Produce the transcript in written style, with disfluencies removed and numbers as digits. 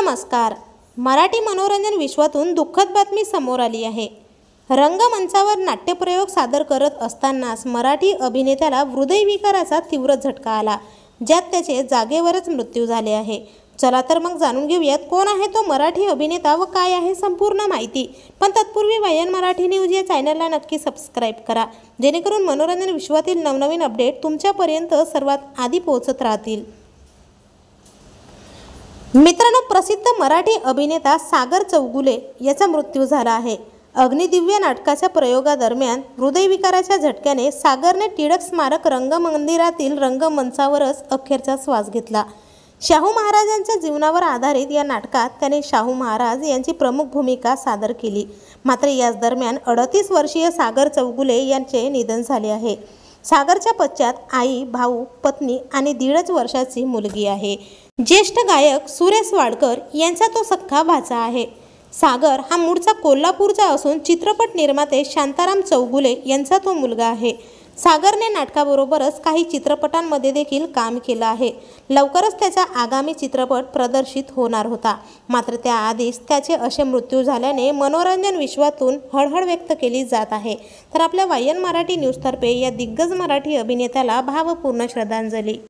नमस्कार. मराठी मनोरंजन विश्वातून दुःखद बातमी समोर आली आहे. रंगमंचावर नाट्यप्रयोग सादर करत असतानाच मराठी अभिनेत्याला हृदयविकाराचा तीव्र झटका आला, ज्यात त्याचे जागेवरच मृत्यू झाले आहे. चला तर मग जाणून घेऊयात कोण आहे तो मराठी अभिनेता व काय आहे संपूर्ण माहिती. पण तत्पूर्वी वायन मराठी न्यूज या चॅनलला नक्की सबस्क्राईब करा, जेणेकरून मनोरंजन विश्वातील नवनवीन अपडेट तुमच्यापर्यंत सर्वात आधी पोहोचत राहतील. मित्रांनो, प्रसिद्ध मराठी अभिनेता सागर चौगुले याचा मृत्यू झाला आहे. अग्निदिव्य नाटकाच्या प्रयोगादरम्यान हृदयविकाराच्या झटक्याने सागरने टिळक स्मारक रंगमंदिरातील रंगमंचावरच अखेरचा श्वास घेतला. शाहू महाराजांच्या जीवनावर आधारित या नाटकात त्याने शाहू महाराज यांची प्रमुख भूमिका सादर केली. मात्र याच दरम्यान 38 वर्षीय सागर चौगुले यांचे निधन झाले आहे. सागरच्या पश्चात आई, भाऊ, पत्नी आणि 1.5 वर्षाची मुलगी आहे. ज्येष्ठ गायक सुरेश वाडकर यांचा तो सख्खा भाचा आहे. सागर हा मूळचा कोल्हापूरचा असून चित्रपट निर्माते शांताराम चौगुले यांचा तो मुलगा आहे. सागरने नाटकाबरोबरच काही चित्रपटांमध्ये देखील काम केलं आहे. लवकरच त्याचा आगामी चित्रपट प्रदर्शित होणार होता. मात्र त्याआधीच त्याचे असे मृत्यू झाल्याने मनोरंजन विश्वातून हळहळ व्यक्त केली जात आहे. तर आपल्या वायन मराठी न्यूजतर्फे या दिग्गज मराठी अभिनेत्याला भावपूर्ण श्रद्धांजली.